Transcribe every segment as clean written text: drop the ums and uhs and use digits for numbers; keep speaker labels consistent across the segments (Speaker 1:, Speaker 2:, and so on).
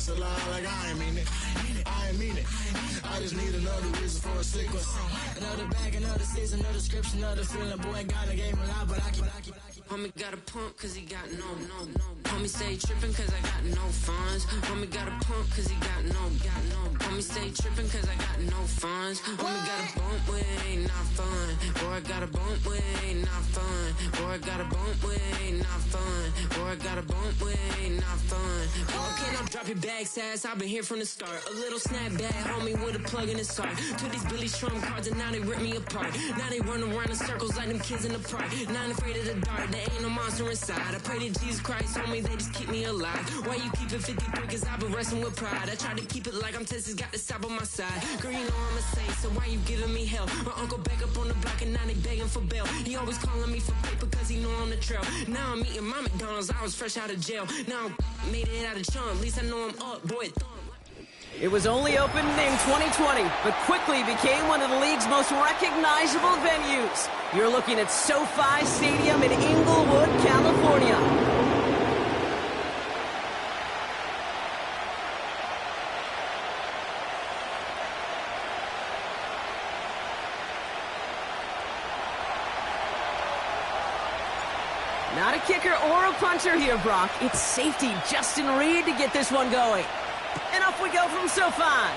Speaker 1: a lie like I ain't mean it. I ain't mean it. I just need another reason for a sequence. Another bag, another season, another description, another feeling. Boy, God, I gave him a lot, but I keep.
Speaker 2: Homie got a pump cause he got no. Homie stay trippin' cause I got no funds. Homie got a pump cause he got no. Homie stay trippin' cause I got no funds. Homie got a bump with it ain't not fun. Boy, I got a bump with it ain't not fun. Boy, I got a bump with it ain't not fun. Boy, I got a bump with it ain't not fun. Okay, now drop your bag, sass. I've been here from the start. A little snapback, homie, with a plug in his heart. Took these Billy Trump cards and now they rip me apart. Now they run around in circles like them kids in the park. Not afraid of the dark. There ain't no monster inside. I pray to Jesus Christ, homie, they just keep me alive. Why you keep it 53? Cause I've been wrestling with pride. I try to keep it like I'm Texas, got the South on my side. Girl, you know I'm a saint, so why you giving me hell? My uncle back up on the block and now they begging for bail. He always calling me for paper cause he know I'm the trail. Now I'm eating my McDonald's, I was fresh out of jail. Now I made it out of chunk, at least I know I'm up, boy.
Speaker 3: It was only opened in 2020, but quickly became one of the league's most recognizable venues. You're looking at SoFi Stadium in Inglewood, California. Not a kicker or a puncher here, Brock. It's safety Justin Reed to get this one going. And off we go from SoFi.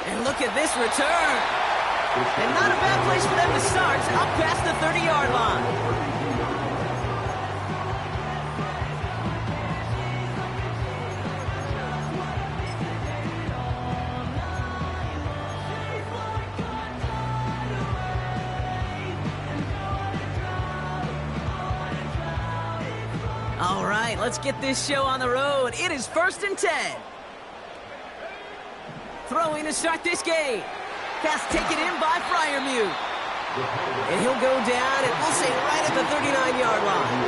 Speaker 3: And look at this return. And not a bad place for them to start, up past the 30-yard line. All right, let's get this show on the road. It is 1st and 10. Throwing to start this game. Pass taken in by Freiermuth. And he'll go down, and we'll say right at the 39-yard line.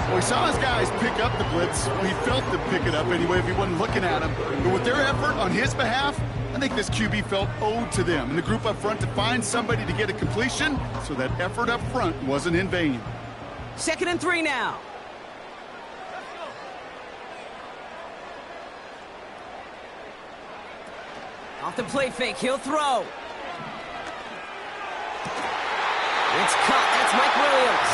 Speaker 4: Well, we saw his guys pick up the blitz. We felt them pick it up anyway if he wasn't looking at him. But with their effort on his behalf, I think this QB felt owed to them and the group up front to find somebody to get a completion, so that effort up front wasn't in vain.
Speaker 3: 2nd and 3 now. Off the play fake, he'll throw. It's caught, that's Mike Williams.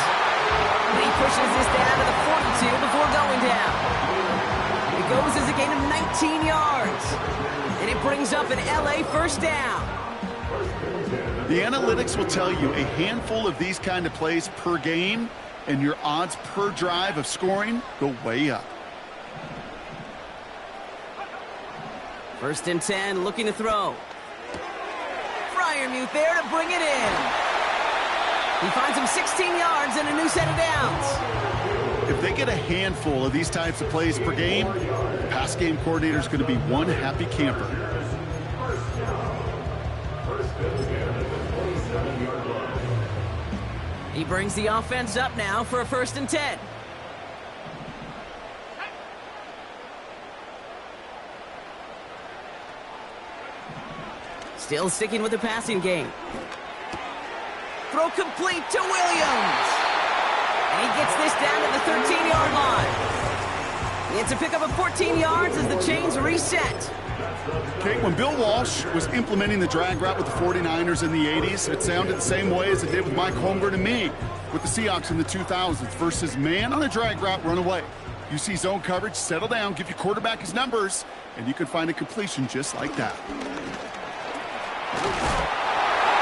Speaker 3: And he pushes this down to the 42 before going down. It goes as a gain of 19 yards. And it brings up an LA first down.
Speaker 4: The analytics will tell you a handful of these kind of plays per game, and your odds per drive of scoring go way up.
Speaker 3: 1st and 10, looking to throw. Freiermuth there to bring it in. He finds him 16 yards and a new set of downs.
Speaker 4: If they get a handful of these types of plays per game, the pass game coordinator is going to be one happy camper.
Speaker 3: He brings the offense up now for a 1st and 10. Still sticking with the passing game. Throw complete to Williams. And he gets this down to the 13-yard line. It's a pickup of 14 yards as the chains reset.
Speaker 4: Okay, when Bill Walsh was implementing the drag route with the 49ers in the 80s, it sounded the same way as it did with Mike Holmgren and me with the Seahawks in the 2000s versus man on a drag route, run away. You see zone coverage, settle down, give your quarterback his numbers, and you can find a completion just like that.
Speaker 3: And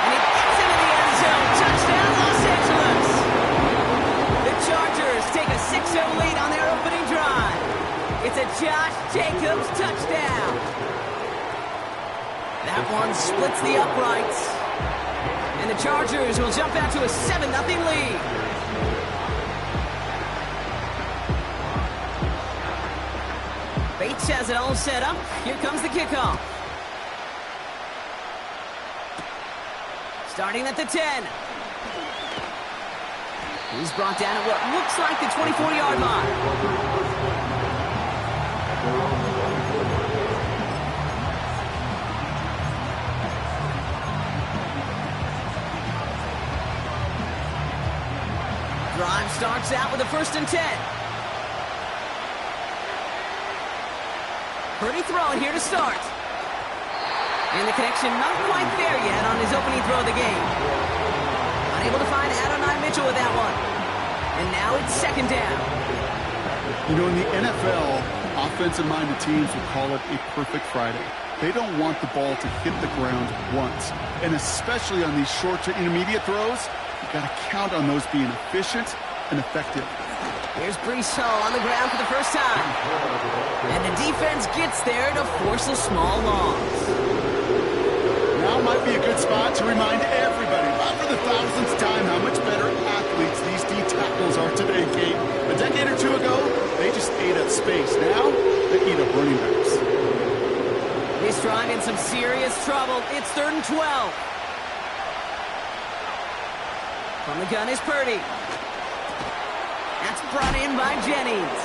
Speaker 3: he gets into the end zone. Touchdown, Los Angeles. The Chargers take a 6-0 lead on their opening drive. It's a Josh Jacobs touchdown. That one splits the uprights. And the Chargers will jump out to a 7-0 lead. Bates has it all set up. Here comes the kickoff. Starting at the 10. He's brought down at what looks like the 24-yard line. Drive starts out with a 1st and 10. Purdy throwing here to start. And the connection not quite there yet on his opening throw of the game. Unable to find Adonai Mitchell with that one. And now it's second down.
Speaker 4: You know, in the NFL, offensive-minded teams will call it a perfect Friday. They don't want the ball to hit the ground once. And especially on these short to intermediate throws, you've got to count on those being efficient and effective.
Speaker 3: Here's Brees Hall on the ground for the first time. And the defense gets there to force a small loss.
Speaker 4: Now might be a good spot to remind everybody, not for the thousandth time, how much better athletes these D tackles are today, Kate. A decade or two ago, they just ate up space. Now, they eat up running backs.
Speaker 3: This drive in some serious trouble. It's 3rd and 12. From the gun is Purdy. That's brought in by Jennings.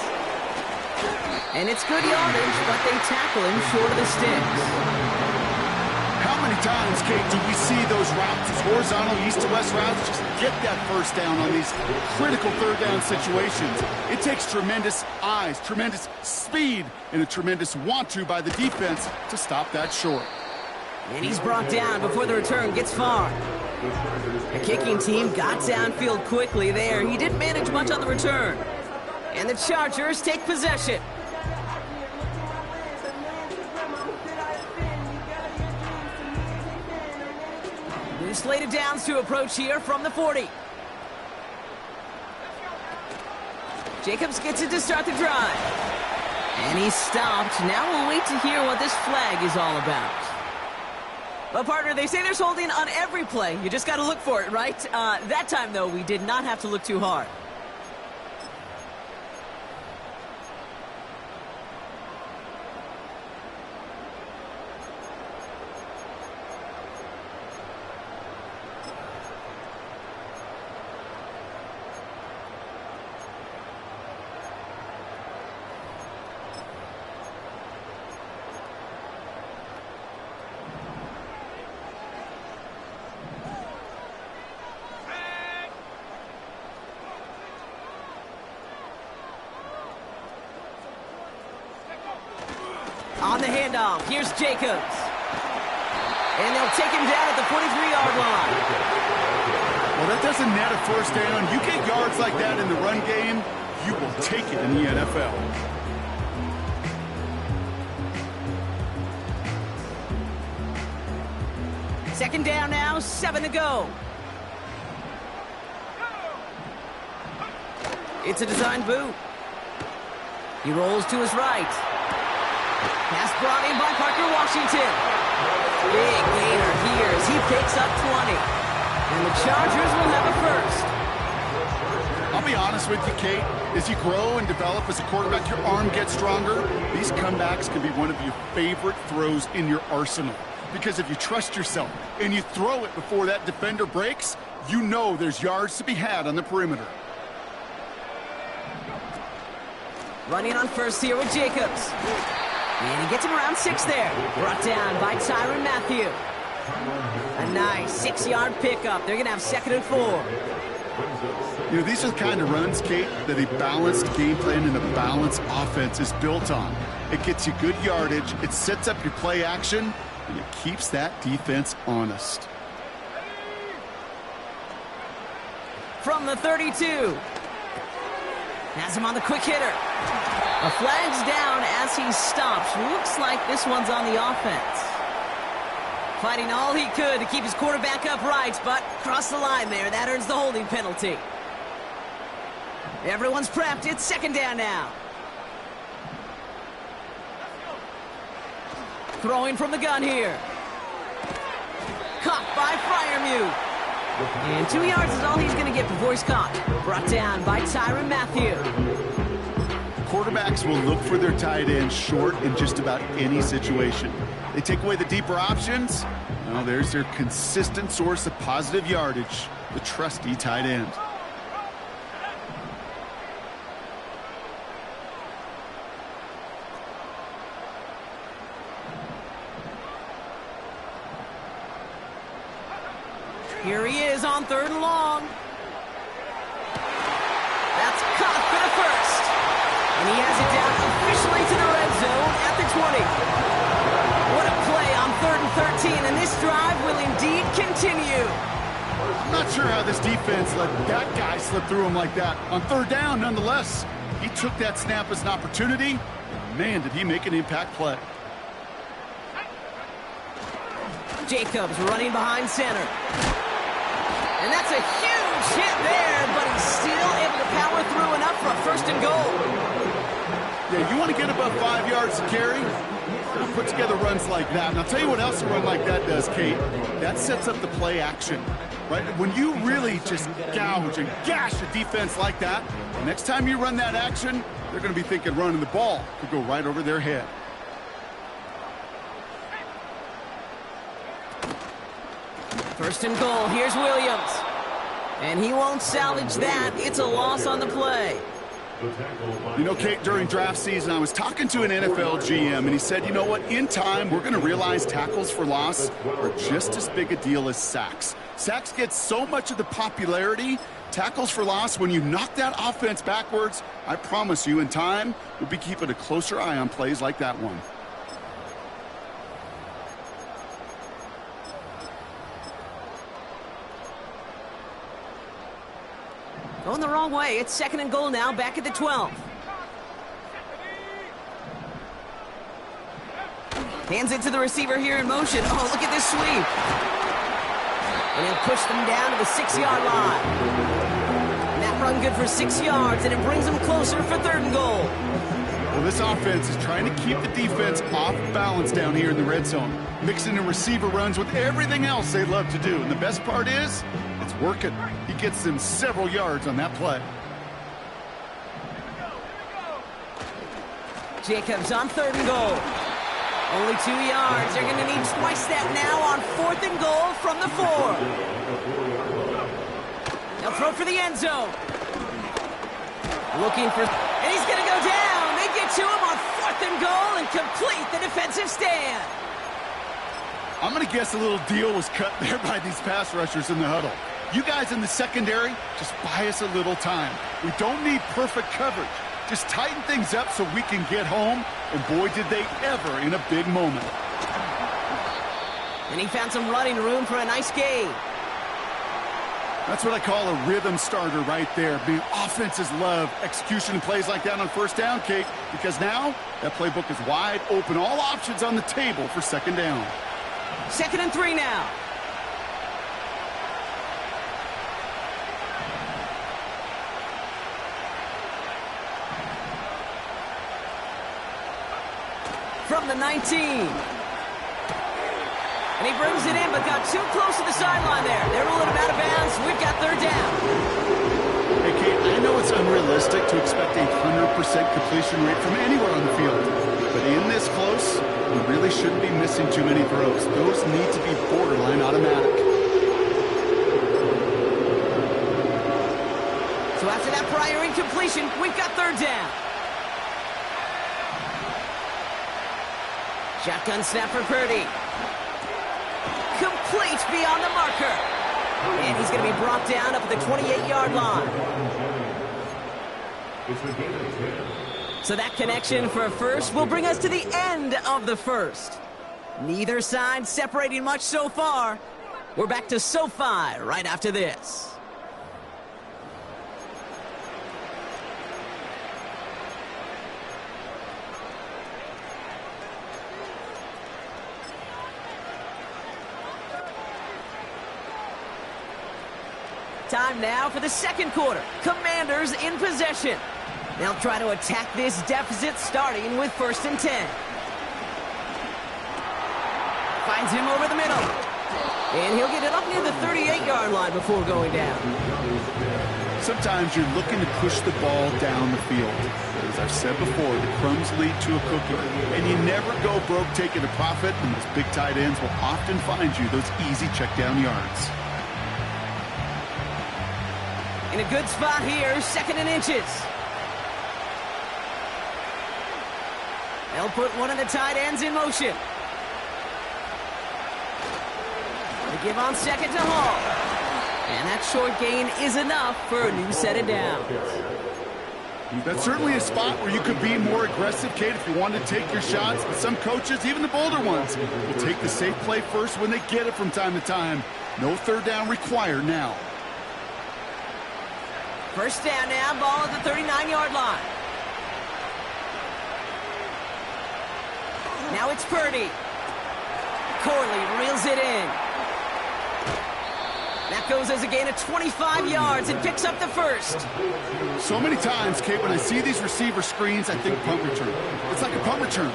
Speaker 3: And it's good yardage, but they tackle him short of the sticks.
Speaker 4: How many times, Kate, do we see those routes, those horizontal east-to-west routes, just get that first down on these critical third down situations? It takes tremendous eyes, tremendous speed, and a tremendous want-to by the defense to stop that short.
Speaker 3: And he's brought down before the return gets far. The kicking team got downfield quickly there. He didn't manage much on the return. And the Chargers take possession. New slated downs to approach here from the 40. Jacobs gets it to start the drive. And he's stopped. Now we'll wait to hear what this flag is all about. Well, partner, they say there's holding on every play. You just got to look for it, right? That time, though, we did not have to look too hard. On the handoff, here's Jacobs. And they'll take him down at the 43-yard line.
Speaker 4: Well, that doesn't net a first down. You get yards like that in the run game, you will take it in the NFL.
Speaker 3: Second down now, 7 to go. It's a design boot. He rolls to his right. Pass brought in by Parker Washington. Big gainer here as he picks up 20. And the Chargers will have a first.
Speaker 4: I'll be honest with you, Kate. As you grow and develop as a quarterback, your arm gets stronger. These comebacks can be one of your favorite throws in your arsenal. Because if you trust yourself and you throw it before that defender breaks, you know there's yards to be had on the perimeter.
Speaker 3: Running on first here with Jacobs. And he gets him around 6 there. Brought down by Tyrann Mathieu. A nice 6-yard pickup. They're going to have 2nd and 4.
Speaker 4: You know, these are the kind of runs, Kate, that a balanced game plan and a balanced offense is built on. It gets you good yardage, it sets up your play action, and it keeps that defense honest.
Speaker 3: From the 32. Has him on the quick hitter. A flag's down as he stops. Looks like this one's on the offense. Fighting all he could to keep his quarterback upright, but crossed the line there. That earns the holding penalty. Everyone's prepped. It's second down now. Throwing from the gun here. Caught by Freiermuth. And 2 yards is all he's going to get before he's caught. Brought down by Tyrann Mathieu.
Speaker 4: Quarterbacks will look for their tight end short in just about any situation. They take away the deeper options. Well, there's their consistent source of positive yardage, the trusty tight end.
Speaker 3: Here he is on 3rd and long. That's caught for the first. And he has it down officially to the red zone at the 20. 14, and this drive will indeed continue.
Speaker 4: I'm not sure how this defense let that guy slip through him like that. On third down, nonetheless, he took that snap as an opportunity. And man, did he make an impact play.
Speaker 3: Jacobs running behind center. And that's a huge hit there, but he's still able to power through enough for a first and goal.
Speaker 4: Yeah, you want to get above 5 yards to carry? Put together runs like that. And I'll tell you what else a run like that does, Kate. That sets up the play action, right? When you really just gouge and gash a defense like that, the next time you run that action, they're going to be thinking running the ball could go right over their head.
Speaker 3: First and goal, here's Williams. And he won't salvage that. It's a loss on the play.
Speaker 4: You know, Kate, during draft season, I was talking to an NFL GM, and he said, you know what, in time, we're going to realize tackles for loss are just as big a deal as sacks. Sacks get so much of the popularity. Tackles for loss, when you knock that offense backwards, I promise you, in time, we'll be keeping a closer eye on plays like that one.
Speaker 3: Going the wrong way. It's second and goal now, back at the 12. Hands it to the receiver here in motion. Oh, look at this sweep. And he'll push them down to the 6-yard line. And that run good for 6 yards, and it brings them closer for third and goal.
Speaker 4: Well, this offense is trying to keep the defense off balance down here in the red zone, mixing the receiver runs with everything else they love to do. And the best part is, it's working. He gets them several yards on that play.
Speaker 3: Jacobs on third and goal. Only 2 yards. They're going to need twice that now on fourth and goal from the 4. They'll throw for the end zone. Looking for... And he's going to go down. They get to him on fourth and goal and complete the defensive stand.
Speaker 4: I'm going to guess a little deal was cut there by these pass rushers in the huddle. You guys in the secondary, just buy us a little time. We don't need perfect coverage. Just tighten things up so we can get home. And boy, did they ever in a big moment.
Speaker 3: And he found some running room for a nice gain.
Speaker 4: That's what I call a rhythm starter right there. The offenses love execution and plays like that on first down, Kate, because now that playbook is wide open. All options on the table for second down.
Speaker 3: Second and 3 now. From the 19. And he brings it in, but got too close to the sideline there. They're rolling him out of bounds. We've got third down.
Speaker 4: Hey, Kate, I know it's unrealistic to expect a 100% completion rate from anywhere on the field. But in this close, you really shouldn't be missing too many throws. Those need to be borderline automatic.
Speaker 3: So after that prior incompletion, we've got third down. Shotgun snap for Purdy. Complete beyond the marker. And he's going to be brought down up at the 28-yard line. So that connection for a first will bring us to the end of the first. Neither side separating much so far. We're back to SoFi right after this. Time now for the second quarter. Commanders in possession. They'll try to attack this deficit starting with first and 10. Finds him over the middle. And he'll get it up near the 38-yard line before going down.
Speaker 4: Sometimes you're looking to push the ball down the field. As I've said before, the crumbs lead to a cookie. And you never go broke taking a profit, and those big tight ends will often find you those easy check down yards.
Speaker 3: In a good spot here, second and inches. They'll put one of the tight ends in motion. They give on second to Hall. And that short gain is enough for a new set of downs.
Speaker 4: That's certainly a spot where you could be more aggressive, Kate, if you wanted to take your shots. But some coaches, even the bolder ones, will take the safe play first when they get it from time to time. No third down required now.
Speaker 3: First down now, ball at the 39-yard line. Now it's Purdy. Corley reels it in. That goes as a gain of 25 yards and picks up the first.
Speaker 4: So many times, Kate, when I see these receiver screens, I think punt return. It's like a punt return.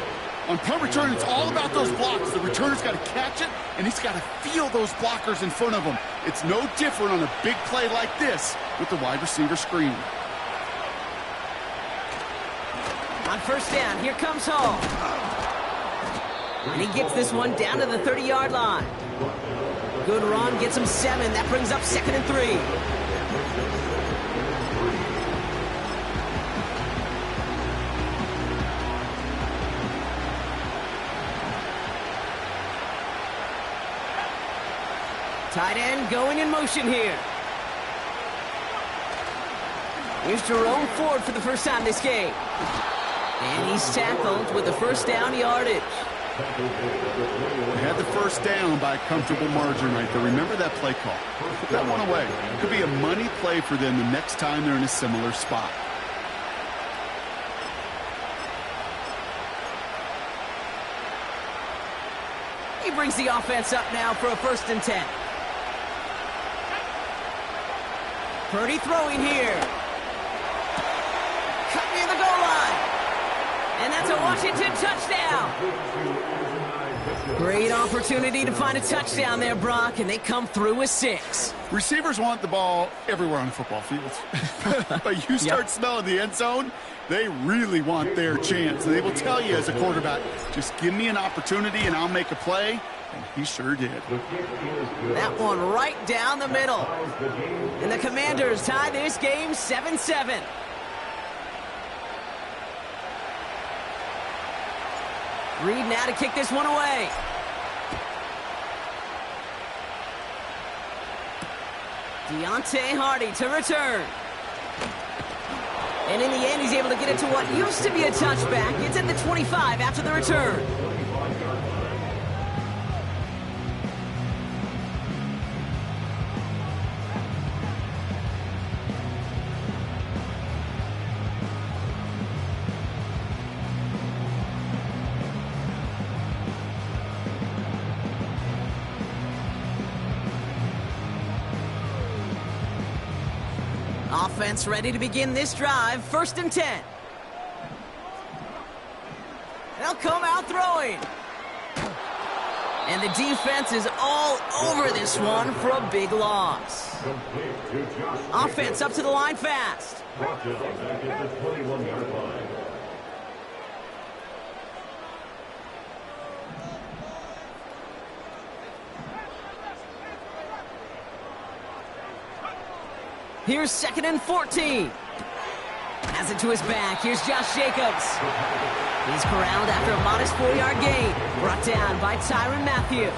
Speaker 4: On punt return, it's all about those blocks. The returner's got to catch it, and he's got to feel those blockers in front of him. It's no different on a big play like this with the wide receiver screen.
Speaker 3: On first down, here comes Hall. And he gets this one down to the 30-yard line. Good run, gets him 7. That brings up 2nd and 3. Tight end going in motion here. Here's Jerome Ford for the first time this game. And he's tackled with the first down yardage.
Speaker 4: They had the first down by a comfortable margin right there. Remember that play call. Put that one away. It could be a money play for them the next time they're in a similar spot.
Speaker 3: He brings the offense up now for a 1st and 10. Purdy throwing here. Cut near the goal line. And that's a Washington touchdown. Great opportunity to find a touchdown there, Brock, and they come through with 6.
Speaker 4: Receivers want the ball everywhere on the football field. But you start smelling the end zone, they really want their chance. And they will tell you as a quarterback, just give me an opportunity and I'll make a play. And he sure did.
Speaker 3: That one right down the middle. And the Commanders tie this game 7-7. Reed now to kick this one away. Deontay Hardy to return. And in the end, he's able to get it to what used to be a touchback. It's at the 25 after the return. Offense ready to begin this drive. 1st and 10. They'll come out throwing. And the defense is all over this one for a big loss. Offense up to the line fast. Here's 2nd and 14. Has it to his back. Here's Josh Jacobs. He's corralled after a modest 4-yard gain. Brought down by Tyrann Mathieu.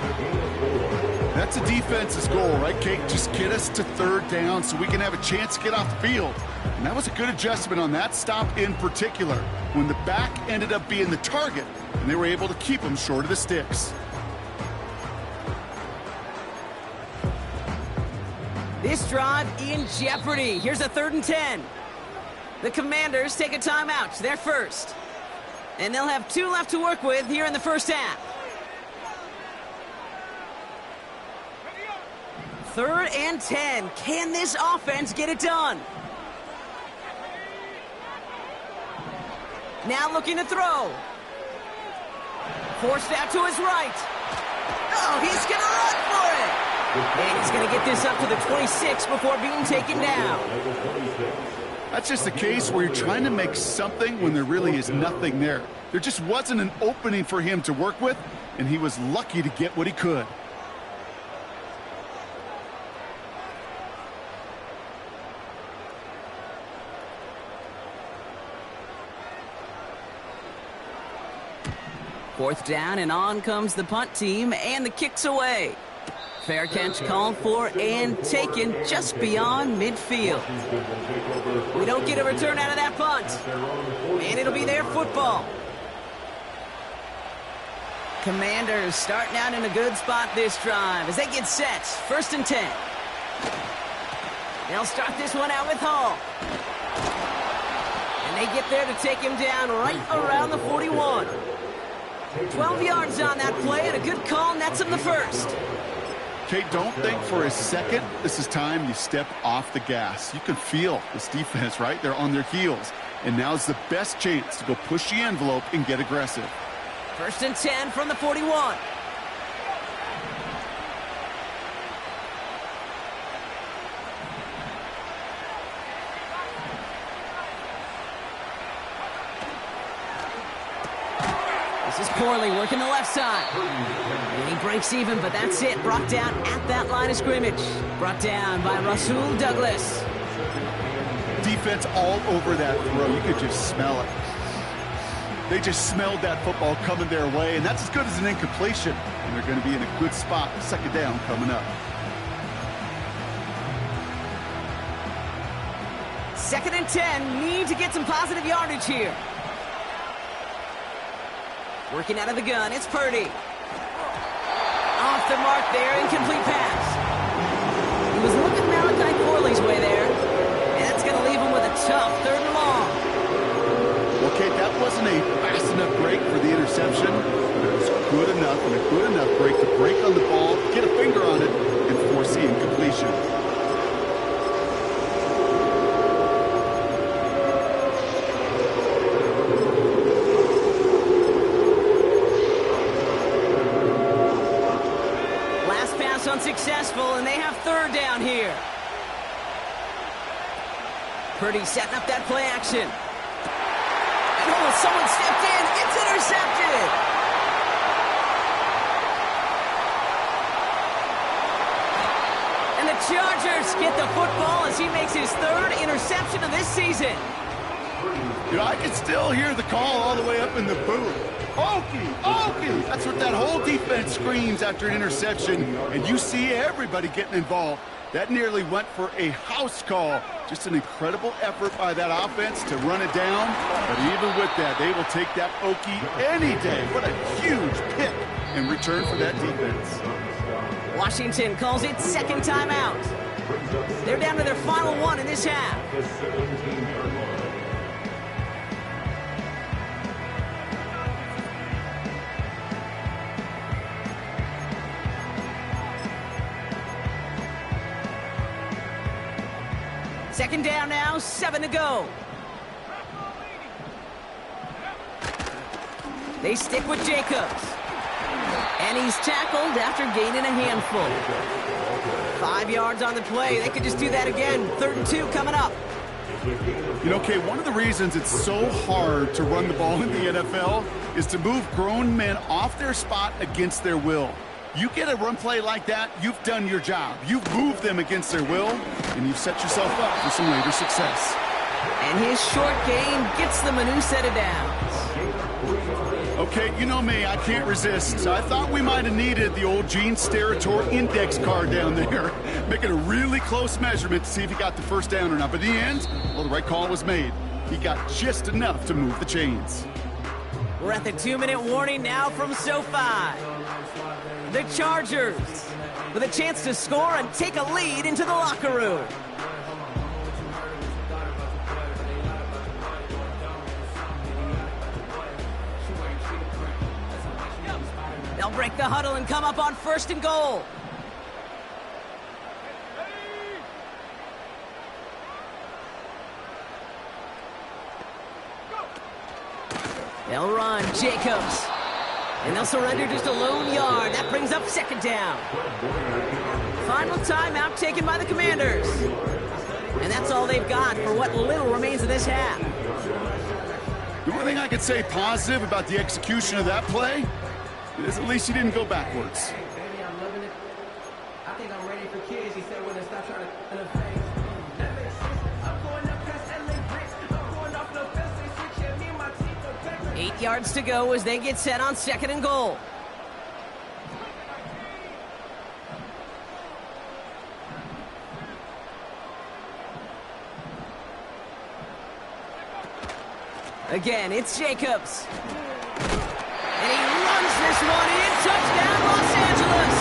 Speaker 4: That's a defense's goal, right, Kate? Just get us to 3rd down so we can have a chance to get off the field. And that was a good adjustment on that stop in particular, when the back ended up being the target, and they were able to keep him short of the sticks.
Speaker 3: This drive in jeopardy. Here's a 3rd and 10. The Commanders take a timeout. They're first. And they'll have 2 left to work with here in the first half. 3rd and 10. Can this offense get it done? Now looking to throw. Forced out to his right. Oh, he's going to run for it. And he's going to get this up to the 26 before being taken down.
Speaker 4: That's just a case where you're trying to make something when there really is nothing there. There just wasn't an opening for him to work with, and he was lucky to get what he could. Fourth down, and on comes the punt team, and the kick's away.
Speaker 3: Fair catch called for and taken just beyond midfield. We don't get a return out of that punt. And it'll be their football. Commanders starting out in a good spot this drive as they get set. 1st and 10. They'll start this one out with Hall. And they get there to take him down right around the 41. 12 yards on that play, and a good call nets him the first.
Speaker 4: Okay, don't think for a second this is time you step off the gas. You can feel this defense, right? They're on their heels. And now's the best chance to go push the envelope and get aggressive.
Speaker 3: 1st and 10 from the 41. This is Corley working the left side. And he breaks even, but that's it. Brought down at that line of scrimmage. Brought down by Rasul Douglas.
Speaker 4: Defense all over that throw. You could just smell it. They just smelled that football coming their way, and that's as good as an incompletion. And they're going to be in a good spot. 2nd down coming up.
Speaker 3: 2nd and 10. Need to get some positive yardage here. Working out of the gun, it's Purdy. Off the mark there, incomplete pass. He was looking Malachi Corley's way there, and that's going to leave him with a tough 3rd and long.
Speaker 4: Okay, that wasn't a fast enough break for the interception, but it was good enough and a good enough break to break on the ball, get a finger on it, and force the incompletion.
Speaker 3: Unsuccessful, and they have 3rd down here. Purdy setting up that play action. And someone stepped in. It's intercepted. And the Chargers get the football as he makes his 3rd interception of this season.
Speaker 4: You know, I can still hear the call all the way up in the booth. Okie, Okie! That's what that whole defense screams after an interception, and you see everybody getting involved. That nearly went for a house call. Just an incredible effort by that offense to run it down, but even with that, they will take that Okie any day. What a huge pick in return for that defense.
Speaker 3: Washington calls it 2nd timeout. They're down to their final one in this half. Second down now, 7 to go. They stick with Jacobs. And he's tackled after gaining a handful. 5 yards on the play. They could just do that again. 3rd and 2 coming up.
Speaker 4: You know, Kay, one of the reasons it's so hard to run the ball in the NFL is to move grown men off their spot against their will. You get a run play like that, you've done your job. You've moved them against their will, and you've set yourself up for some later success.
Speaker 3: And his short game gets them a new set of downs.
Speaker 4: Okay, you know me, I can't resist. I thought we might have needed the old Gene Steratore index card down there, making a really close measurement to see if he got the first down or not. But in the end, well, the right call was made. He got just enough to move the chains.
Speaker 3: We're at the 2-minute warning now from SoFi. The Chargers with a chance to score and take a lead into the locker room. They'll break the huddle and come up on 1st and goal. They'll run Jacobs. And they'll surrender just a lone yard. That brings up 2nd down. Final timeout taken by the Commanders. And that's all they've got for what little remains of this half.
Speaker 4: The only thing I could say positive about the execution of that play is at least he didn't go backwards.
Speaker 5: Baby, I'm loving it. I think I'm ready for kids. He said when they stop trying to that makes sense. I'm going up past LA bricks. I'm going off the fence. They switch at me and my team for back.
Speaker 3: 8 yards to go as they get set on 2nd and goal. Again, it's Jacobs. And he runs this one in. Touchdown, Los Angeles.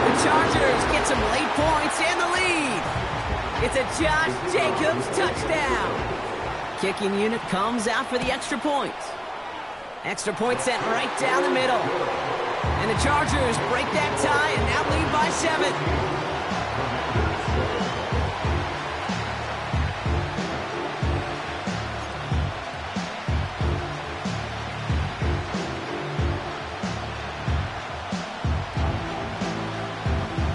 Speaker 3: The Chargers get some late points and the lead. It's a Josh Jacobs touchdown. Kicking unit comes out for the extra point. Extra point sent right down the middle. And the Chargers break that tie and now lead by 7.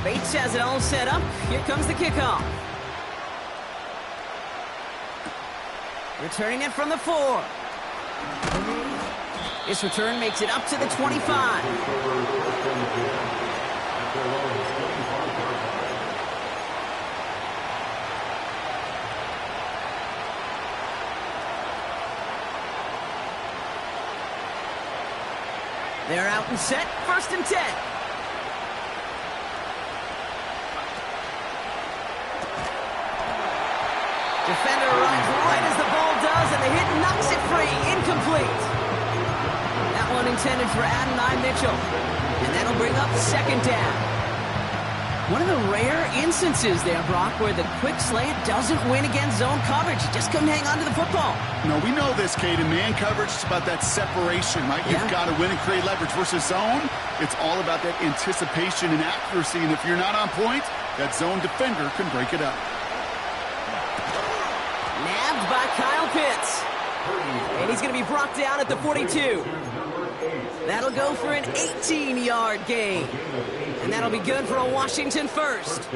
Speaker 3: Bates has it all set up. Here comes the kickoff. Returning it from the 4. This return makes it up to the 25. They're out and set. 1st and 10. Defender runs right as the ball does, and the hit knocks it free. Incomplete. That one intended for Adonai Mitchell. And that'll bring up 2nd down. One of the rare instances there, Brock, where the quick slant doesn't win against zone coverage. You just couldn't hang on to the football.
Speaker 4: No, we know this, Kate. In man coverage, it's about that separation, right?
Speaker 3: Yeah.
Speaker 4: You've got to win and create leverage versus zone. It's all about that anticipation and accuracy. And if you're not on point, that zone defender can break it up.
Speaker 3: Nabbed by Kyle Pitts. And he's going to be brought down at the 42. That'll go for an 18-yard gain. And that'll be good for a Washington first.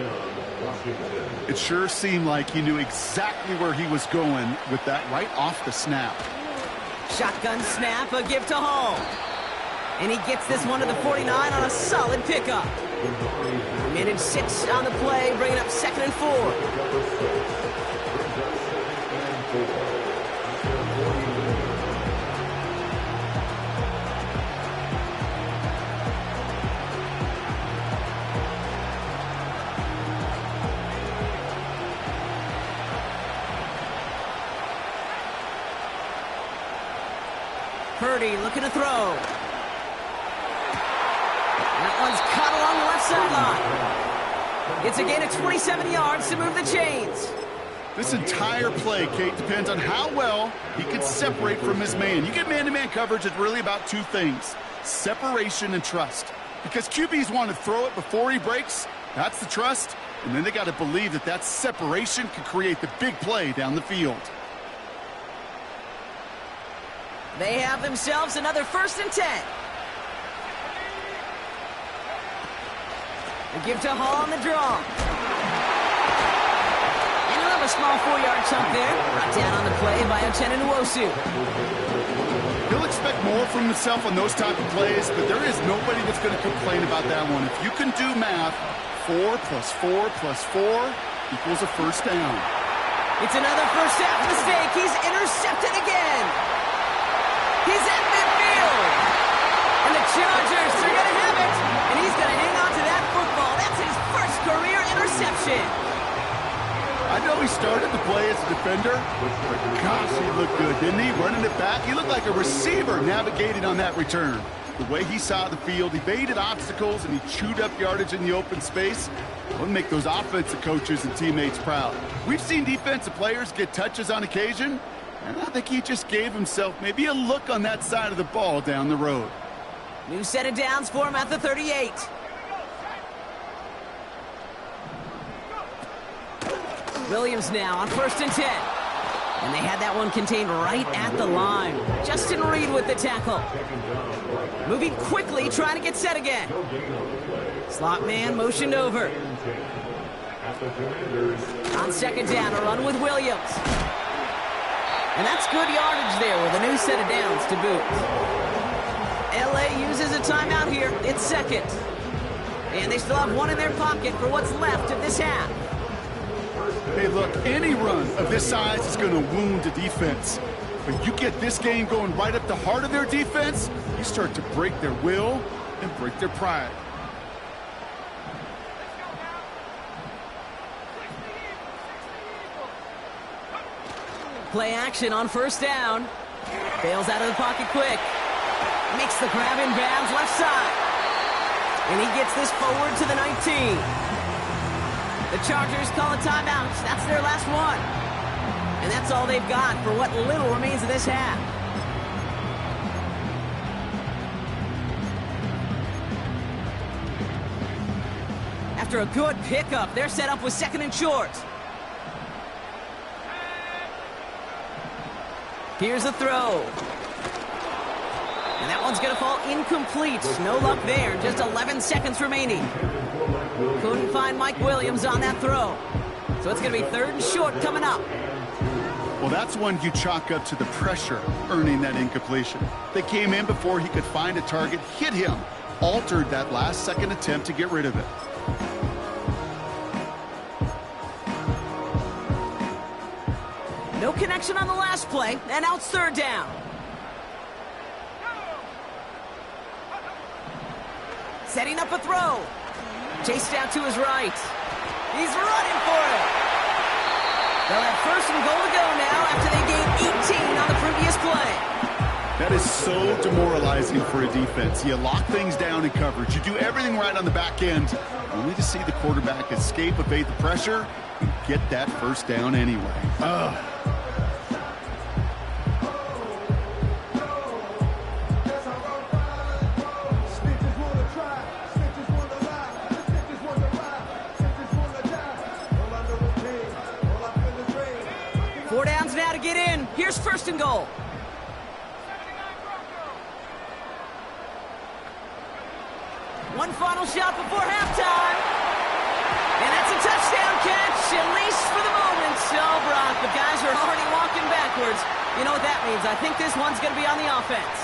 Speaker 4: It sure seemed like he knew exactly where he was going with that right off the snap.
Speaker 3: Shotgun snap, a give to Hall. And he gets this one to the 49 on a solid pickup. 1:06 on the play, bringing up 2nd and 4. Purdy looking to throw. That one's caught along the left sideline. It's a gain of 27 yards to move the chains.
Speaker 4: This entire play, Kate, depends on how well he can separate from his man. You get man-to-man coverage, it's really about 2 things: separation and trust. Because QBs want to throw it before he breaks. That's the trust. And then they got to believe that that separation can create the big play down the field.
Speaker 3: They have themselves another 1st and 10. A give to Hall on the draw. And he'll have a small 4-yard chunk there. Brought down on the play by Uchenna Nwosu.
Speaker 4: He'll expect more from himself on those type of plays, but there is nobody that's going to complain about that one. If you can do math, 4 + 4 + 4 equals a 1st down.
Speaker 3: It's another first half mistake. He's intercepted again. He's at midfield. And the Chargers are going to have it. And he's going to hang on to that football. That's his first career interception.
Speaker 4: I know he started the play as a defender, but gosh, he looked good, didn't he? Running it back, he looked like a receiver navigating on that return. The way he saw the field, he evaded obstacles, and he chewed up yardage in the open space. It'll make those offensive coaches and teammates proud. We've seen defensive players get touches on occasion, and I think he just gave himself maybe a look on that side of the ball down the road.
Speaker 3: New set of downs for him at the 38. Williams now on 1st and 10. And they had that one contained right at the line. Justin Reed with the tackle. Moving quickly, trying to get set again. Slot man motioned over. On 2nd down, a run with Williams. And that's good yardage there with a new set of downs to boot. LA uses a timeout here. It's 2nd. And they still have one in their pocket for what's left of this half.
Speaker 4: Hey, look, any run of this size is going to wound the defense. But you get this game going right up the heart of their defense, you start to break their will and break their pride.
Speaker 3: Play action on first down. Bails out of the pocket quick. Makes the grab in bounds left side. And he gets this forward to the 19. The Chargers call a timeout. That's their last one. And that's all they've got for what little remains of this half. After a good pickup, they're set up with second and short. Here's a throw. And that one's going to fall incomplete. No luck there. Just 11 seconds remaining. Couldn't find Mike Williams on that throw. So it's going to be third and short coming up.
Speaker 4: Well, that's one you chalk up to the pressure earning that incompletion. They came in before he could find a target, hit him, altered that last second attempt to get rid of it.
Speaker 3: No connection on the last play, and now it's third down. Setting up a throw. Chased out to his right. He's running for it. They'll have first and goal to go now after they gained 18 on the previous play.
Speaker 4: That is so demoralizing for a defense. You lock things down in coverage. You do everything right on the back end, only to see the quarterback escape, evade the pressure, and get that first down anyway. Ugh.
Speaker 3: Here's first and goal. One final shot before halftime. And that's a touchdown catch, at least for the moment. Oh, Brock, the guys are already walking backwards. You know what that means. I think this one's going to be on the offense.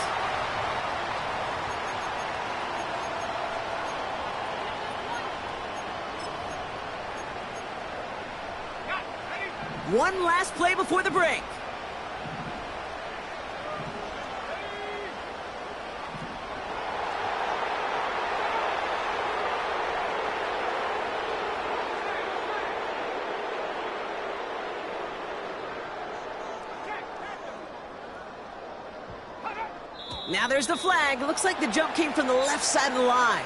Speaker 3: One last play before the break. Now there's the flag. Looks like the jump came from the left side of the line.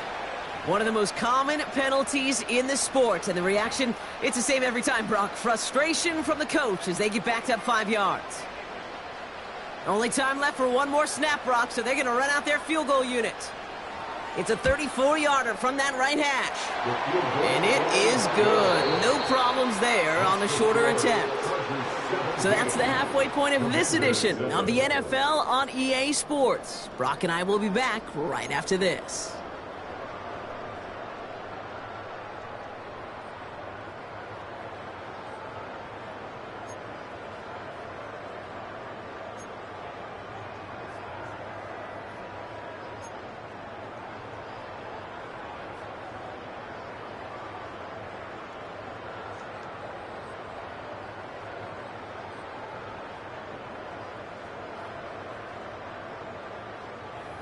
Speaker 3: One of the most common penalties in the sport. And the reaction, it's the same every time, Brock. Frustration from the coach as they get backed up 5 yards. Only time left for one more snap, Brock, so they're going to run out their field goal unit. It's a 34-yarder from that right hash. And it is good. No problems there on the shorter attempt. So that's the halfway point of this edition of the NFL on EA Sports. Brock and I will be back right after this.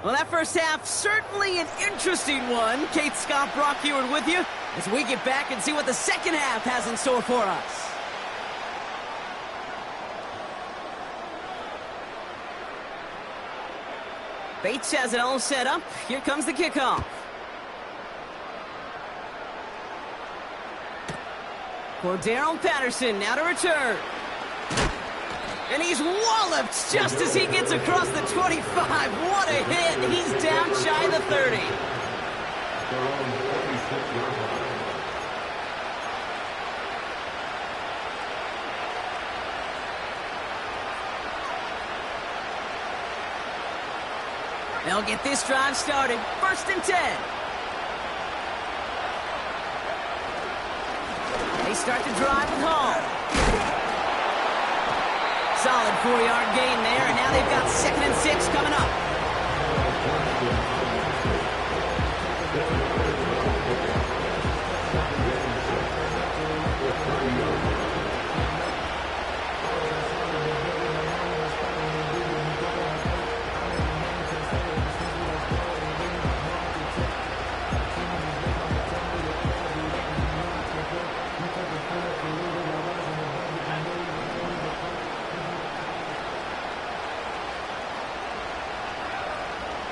Speaker 3: Well, that first half, certainly an interesting one. Kate Scott, Brock Heward with you as we get back and see what the second half has in store for us. Bates has it all set up. Here comes the kickoff. Cordero Patterson now to return. And he's walloped just as he gets across the 25. What a hit. He's down shy of the 30. They'll get this drive started. First and 10. They start to drive with Hall. Solid 4-yard gain there, and now they've got 2nd and 6 coming up.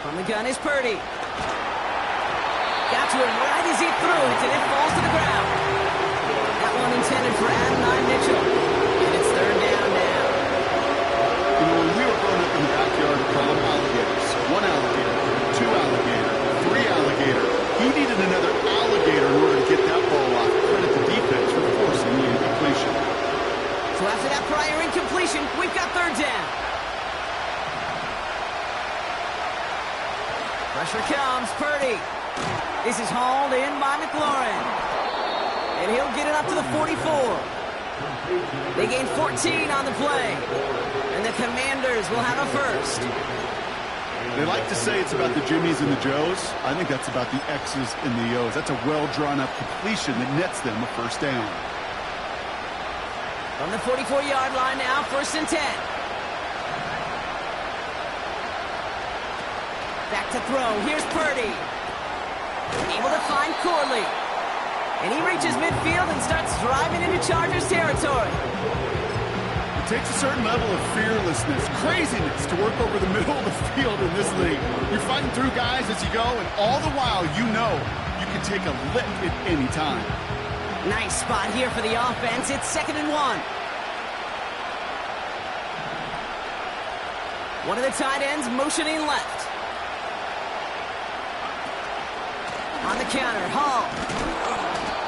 Speaker 3: From the gun is Purdy. Got to him right as he threw it, and it falls to the ground. That one intended for Adonai Mitchell. And it's third down now.
Speaker 4: You know, when we were growing up in the backyard, we call them alligators. One alligator, two alligator, three alligator. He needed another alligator in order to get that ball off. Credit the defense for forcing the incompletion.
Speaker 3: So after that prior incompletion, we've got third down. Pressure comes, Purdy. This is hauled in by McLaurin. And he'll get it up to the 44. They gain 14 on the play. And the Commanders will have a first.
Speaker 4: They like to say it's about the Jimmies and the Joes. I think that's about the X's and the O's. That's a well-drawn-up completion that nets them a first down.
Speaker 3: From the 44-yard line now, 1st and 10. Back to throw. Here's Purdy. Able to find Corley. And he reaches midfield and starts driving into Chargers territory.
Speaker 4: It takes a certain level of fearlessness, craziness to work over the middle of the field in this league. You're fighting through guys as you go, and all the while you know you can take a lick at any time.
Speaker 3: Nice spot here for the offense. It's 2nd and 1. One of the tight ends motioning left. On the counter, Hall.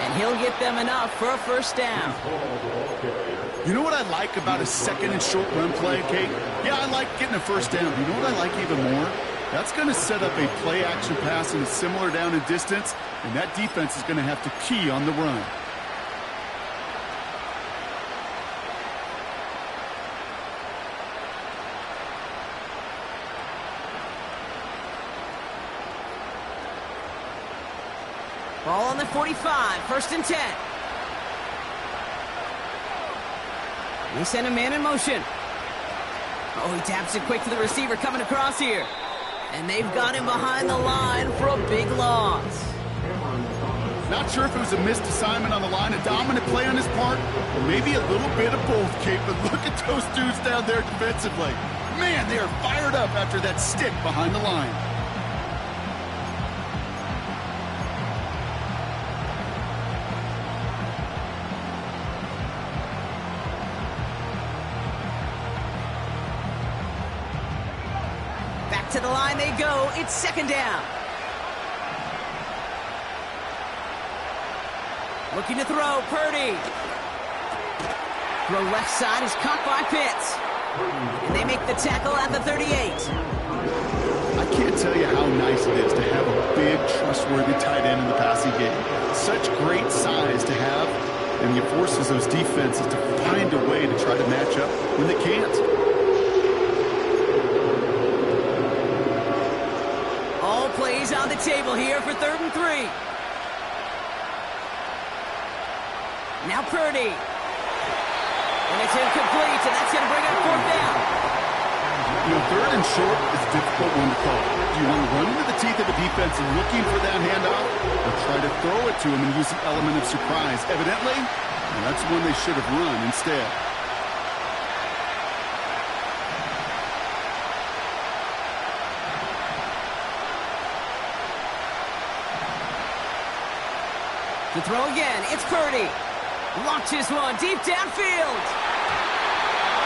Speaker 3: And he'll get them enough for a first down.
Speaker 4: You know what I like about a 2nd and short run play, Kate? Yeah, I like getting a first down. You know what I like even more? That's going to set up a play-action pass in a similar down and distance, and that defense is going to have to key on the run.
Speaker 3: Ball on the 45, 1st and 10. They send a man in motion. Oh, he taps it quick to the receiver coming across here. And they've got him behind the line for a big loss.
Speaker 4: Not sure if it was a missed assignment on the line, a dominant play on his part, or maybe a little bit of both, Kate, but look at those dudes down there defensively. Man, they are fired up after that stick behind the line.
Speaker 3: To the line they go. It's 2nd down. Looking to throw. Purdy. Throw left side is caught by Pitts. And they make the tackle at the 38.
Speaker 4: I can't tell you how nice it is to have a big, trustworthy tight end in the passing game. Such great size to have, and it forces those defenses to find a way to try to match up when they can't.
Speaker 3: Plays on the table here for 3rd and 3. Now Purdy. And it's incomplete, and that's going to bring up 4th down.
Speaker 4: You know, 3rd and short is a difficult one to call. Do you want to run into the teeth of a defense and looking for that handoff, or try to throw it to him and use the element of surprise? Evidently, that's one they should have run instead.
Speaker 3: To throw again, it's Purdy. Launches one deep downfield.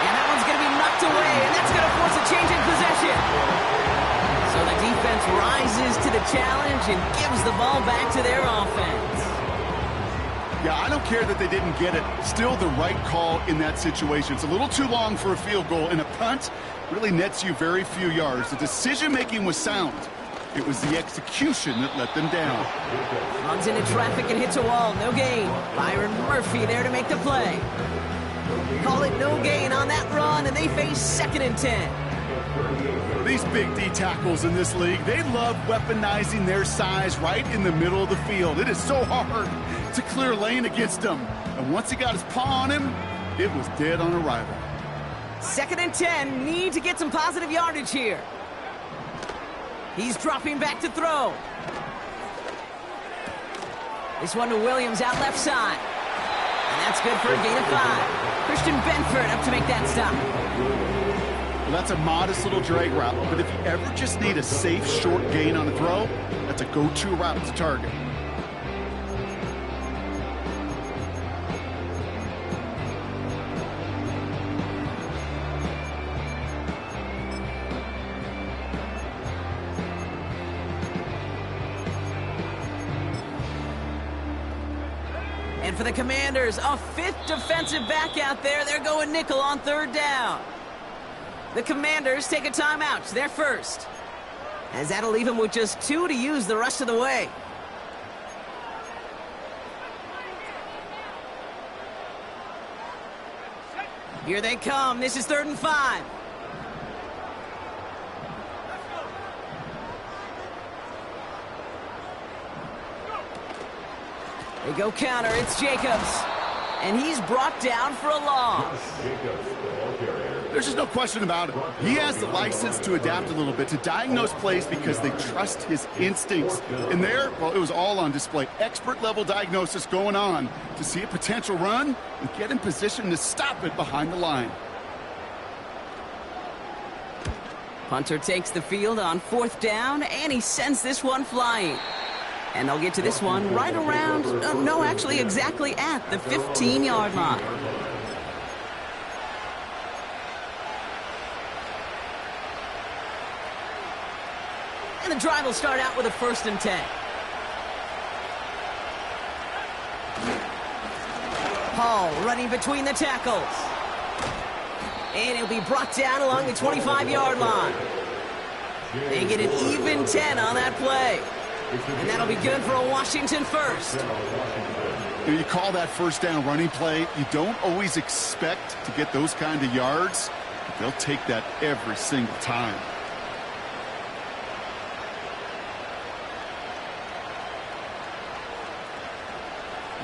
Speaker 3: And that one's going to be knocked away, and that's going to force a change in possession. So the defense rises to the challenge and gives the ball back to their offense.
Speaker 4: Yeah, I don't care that they didn't get it. Still the right call in that situation. It's a little too long for a field goal, and a punt really nets you very few yards. The decision-making was sound. It was the execution that let them down.
Speaker 3: Runs into traffic and hits a wall. No gain. Byron Murphy there to make the play. Call it no gain on that run, and they face 2nd and 10.
Speaker 4: These big D tackles in this league, they love weaponizing their size right in the middle of the field. It is so hard to clear lane against them. And once he got his paw on him, it was dead on arrival.
Speaker 3: 2nd and 10. Need to get some positive yardage here. He's dropping back to throw. This one to Williams out left side. And that's good for a gain of 5. Christian Benford up to make that stop.
Speaker 4: That's a modest little drag route, but if you ever just need a safe, short gain on a throw, that's a go-to route to target.
Speaker 3: And for the Commanders, a fifth defensive back out there. They're going nickel on third down. The Commanders take a timeout. They're first. As that'll leave them with just 2 to use the rest of the way. Here they come. This is 3rd and 5. They go counter. It's Jacobs. And he's brought down for a loss.
Speaker 4: There's just no question about it. He has the license to adapt a little bit, to diagnose plays because they trust his instincts. And there, well, it was all on display. Expert-level diagnosis going on to see a potential run and get in position to stop it behind the line.
Speaker 3: Punter takes the field on 4th down, and he sends this one flying. And they'll get to this one right around, actually exactly at the 15-yard line. And the drive will start out with a 1st and 10. Hall running between the tackles. And he'll be brought down along the 25-yard line. They get an even 10 on that play. And that'll be good for a Washington first.
Speaker 4: You call that 1st down running play. You don't always expect to get those kind of yards, but they'll take that every single time.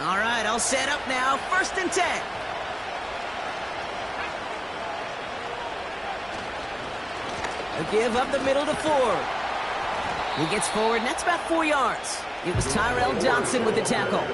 Speaker 3: All right, I'll set up now. 1st and 10. A give up the middle to Ford. He gets forward, and that's about 4 yards. It was Tyrell Johnson with the tackle.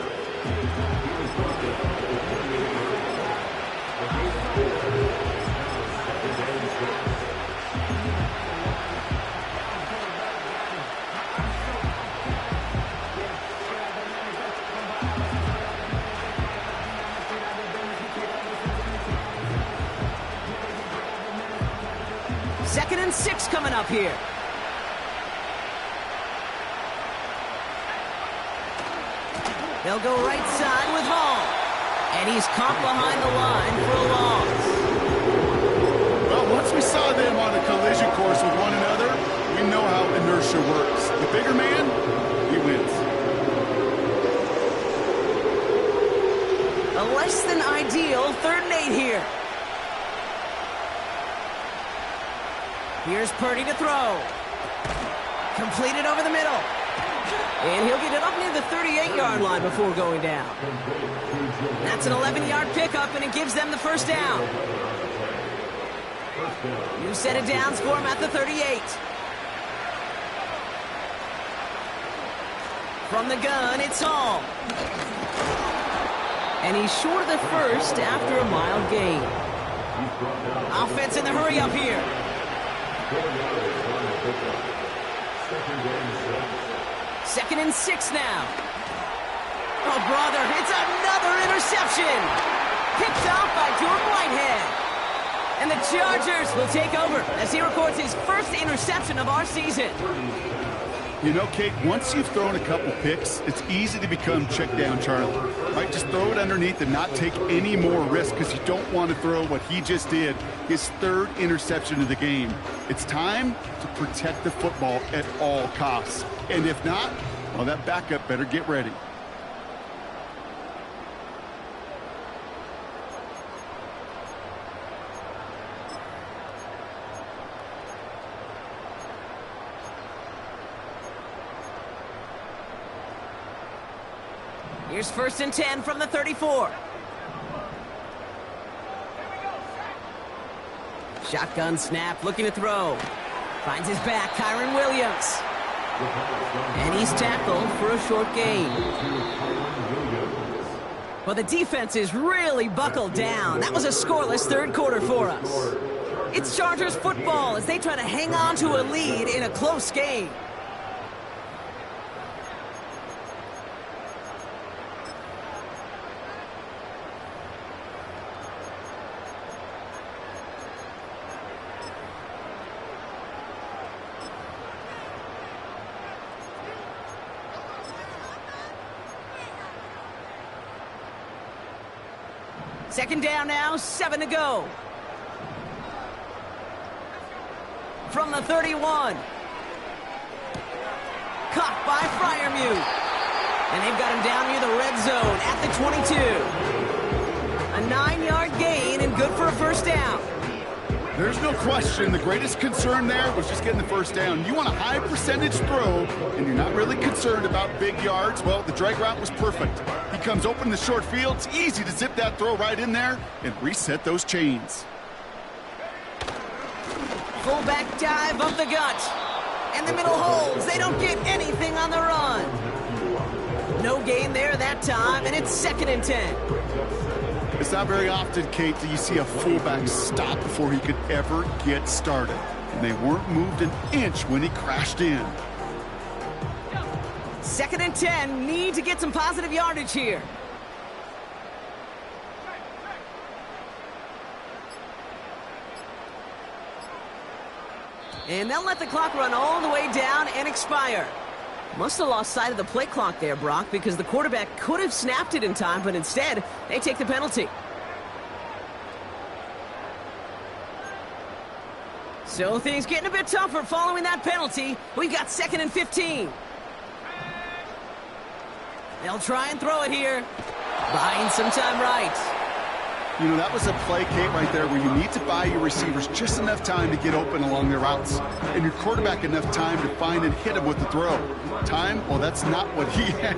Speaker 3: Second and 6 coming up here. They'll go right side with Hall. And he's caught behind the line for a loss.
Speaker 4: Well, once we saw them on a collision course with one another, we know how inertia works. The bigger man, he wins.
Speaker 3: A less than ideal 3rd and 8 here. Here's Purdy to throw. Completed over the middle. And he'll get it up near the 38-yard line before going down. That's an 11-yard pickup, and it gives them the 1st down. New set of downs for him at the 38. From the gun, it's Hall. And he's short of the 1st after a mild gain. Offense in the hurry up here. Second and 6 now. Oh, brother, it's another interception. Picked off by Jordan Whitehead. And the Chargers will take over as he records his 1st interception of our season.
Speaker 4: You know, Kate, once you've thrown a couple picks, it's easy to become check down Charlie. Right? Just throw it underneath and not take any more risk because you don't want to throw what he just did, his 3rd interception of the game. It's time to protect the football at all costs. And if not, well, that backup better get ready.
Speaker 3: Here's 1st and 10 from the 34. Shotgun snap, looking to throw. Finds his back, Kyron Williams. And he's tackled for a short gain. Well, the defense is really buckled down. That was a scoreless 3rd quarter for us. It's Chargers football as they try to hang on to a lead in a close game. Second down now, 7 to go. From the 31. Caught by Freiermuth. And they've got him down near the red zone at the 22. A 9-yard gain and good for a first down.
Speaker 4: There's no question the greatest concern there was just getting the first down. You want a high percentage throw, and you're not really concerned about big yards. Well, the drag route was perfect. He comes open in the short field. It's easy to zip that throw right in there and reset those chains.
Speaker 3: Fullback dive up the gut. And the middle holds. They don't get anything on the run. No gain there that time, and it's 2nd and 10.
Speaker 4: It's not very often, Kate, that you see a fullback stop before he could ever get started. And they weren't moved an inch when he crashed in.
Speaker 3: 2nd and 10, need to get some positive yardage here. And they'll let the clock run all the way down and expire. Must have lost sight of the play clock there, Brock, because the quarterback could have snapped it in time, but instead, they take the penalty. So things getting a bit tougher following that penalty. We've got 2nd and 15. They'll try and throw it here. Buying some time right.
Speaker 4: You know, that was a play, Kate, right there where you need to buy your receivers just enough time to get open along their routes. And your quarterback enough time to find and hit him with the throw. Time? Well, that's not what he had.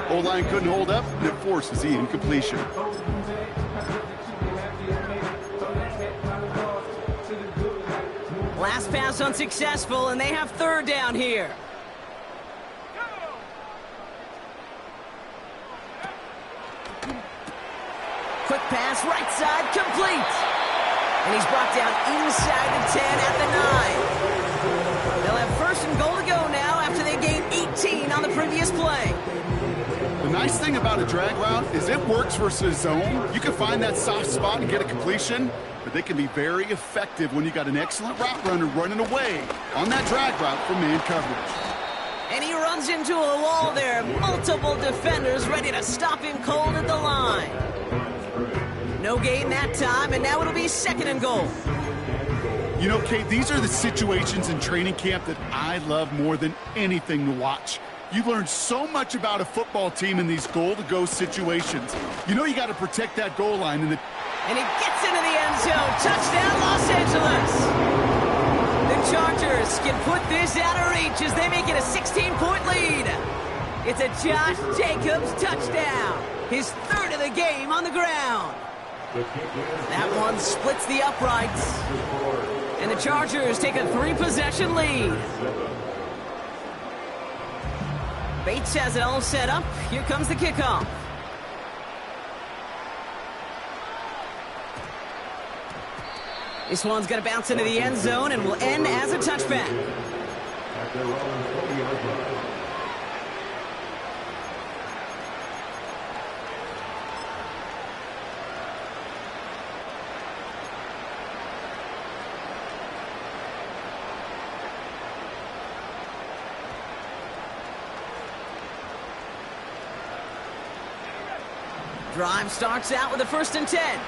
Speaker 4: O-line couldn't hold up, and it forces the incompletion.
Speaker 3: Last pass unsuccessful, and they have 3rd down here. Quick pass, right side, complete. And he's brought down inside the 10 at the 9. They'll have 1st and goal to go now after they gained 18 on the previous play.
Speaker 4: The nice thing about a drag route is it works versus zone. You can find that soft spot and get a completion, but they can be very effective when you got an excellent route runner running away on that drag route for man coverage.
Speaker 3: And he runs into a wall there. Multiple defenders ready to stop him cold at the line. No gain that time, and now it'll be 2nd and goal.
Speaker 4: You know, Kate, these are the situations in training camp that I love more than anything to watch. You learn so much about a football team in these goal-to-go situations. You know you got to protect that goal line. And
Speaker 3: he gets into the end zone. Touchdown, Los Angeles. The Chargers can put this out of reach as they make it a 16-point lead. It's a Josh Jacobs touchdown. His 3rd of the game on the ground. That one splits the uprights. And the Chargers take a 3-possession lead. Bates has it all set up. Here comes the kickoff. This one's going to bounce into the end zone and will end as a touchback. Drive starts out with a 1st and 10.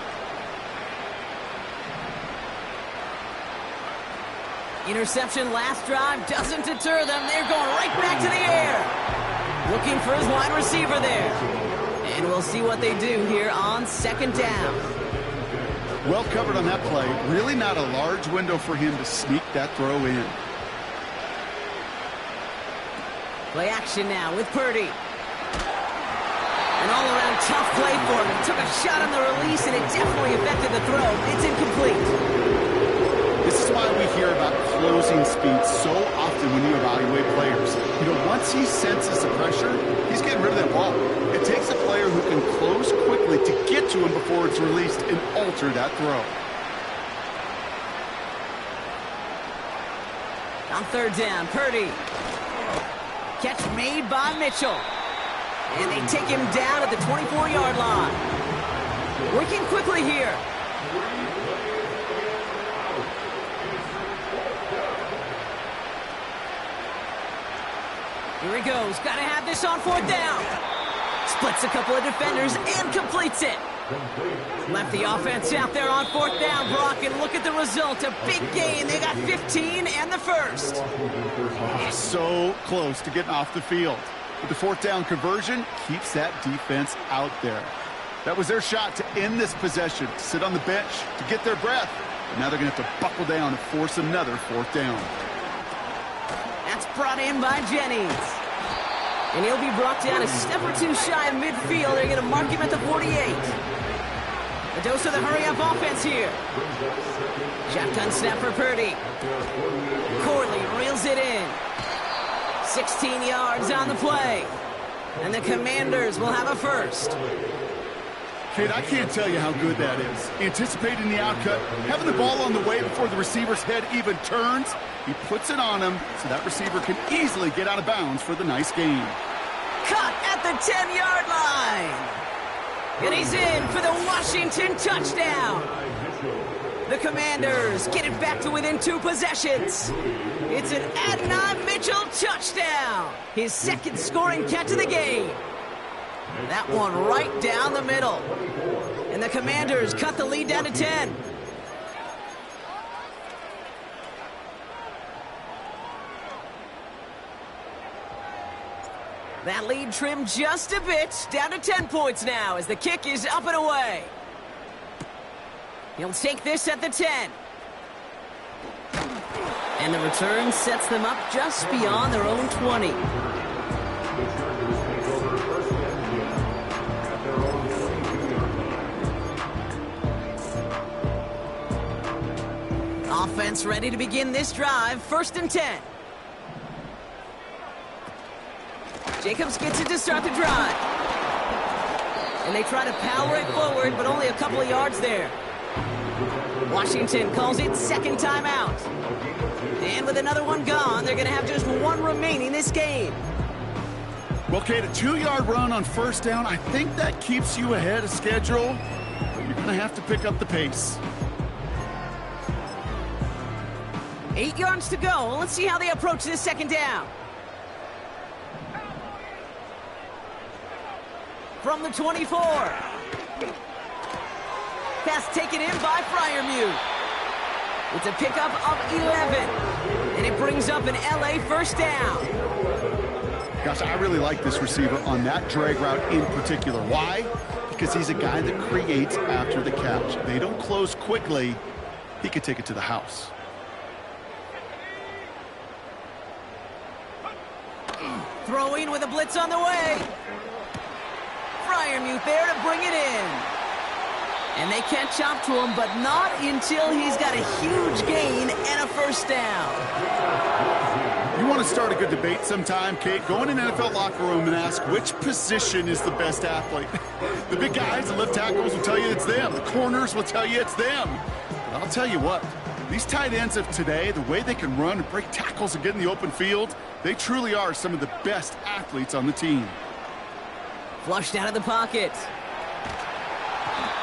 Speaker 3: Interception last drive doesn't deter them. They're going right back to the air. Looking for his wide receiver there. And we'll see what they do here on 2nd down.
Speaker 4: well covered on that play. Really not a large window for him to sneak that throw in.
Speaker 3: Play action now with Purdy. An all-around tough play for him. He took a shot on the release, and it definitely affected the throw. It's incomplete.
Speaker 4: This is why we hear about closing speed so often when you evaluate players. You know, once he senses the pressure, he's getting rid of that ball. It takes a player who can close quickly to get to him before it's released and alter that throw.
Speaker 3: On third down, Purdy. Catch made by Mitchell. And they take him down at the 24-yard line. Working quickly here. Here he goes. Got to have this on fourth down. Splits a couple of defenders and completes it. Left the offense out there on fourth down, Brock, and look at the result. A big gain. They got 15 and the first.
Speaker 4: So close to getting off the field. But the fourth down conversion keeps that defense out there. That was their shot to end this possession, to sit on the bench, to get their breath. And now they're going to have to buckle down and force another fourth down.
Speaker 3: That's brought in by Jennings. And he'll be brought down a step or two shy of midfield. They're going to mark him at the 48. A dose of the hurry-up offense here. Shotgun snap for Purdy. Corley reels it in. 16 yards on the play. And the Commanders will have a first.
Speaker 4: Kate, I can't tell you how good that is. Anticipating the outcut, having the ball on the way before the receiver's head even turns. He puts it on him so that receiver can easily get out of bounds for the nice gain.
Speaker 3: Caught at the 10-yard line. And he's in for the Washington touchdown. The Commanders get it back to within 2 possessions. It's an Adonai Mitchell touchdown. His second scoring catch of the game. That one right down the middle. And the Commanders cut the lead down to 10. That lead trimmed just a bit, down to 10 points now as the kick is up and away. He'll take this at the 10. And the return sets them up just beyond their own 20. Offense ready to begin this drive, 1st and 10. Jacobs gets it to start the drive. And they try to power it forward, but only a couple of yards there. Washington calls it second timeout. And with another one gone, they're going to have just one remaining this game.
Speaker 4: Well, Kate, a 2-yard run on first down, I think that keeps you ahead of schedule. But you're going to have to pick up the pace.
Speaker 3: 8 yards to go. Let's see how they approach this second down. From the 24. Pass taken in by Freiermuth. It's a pickup of 11. And it brings up an LA first down.
Speaker 4: Gosh, I really like this receiver on that drag route in particular. Why? Because he's a guy that creates after the catch. They don't close quickly. He could take it to the house.
Speaker 3: Throwing with a blitz on the way. Freiermuth there to bring it in. And they catch up to him, but not until he's got a huge gain and a first down.
Speaker 4: You want to start a good debate sometime, Kate? Go in an NFL locker room and ask which position is the best athlete. The big guys, the left tackles will tell you it's them. The corners will tell you it's them. But I'll tell you what, these tight ends of today, the way they can run and break tackles and get in the open field, they truly are some of the best athletes on the team.
Speaker 3: Flushed out of the pocket.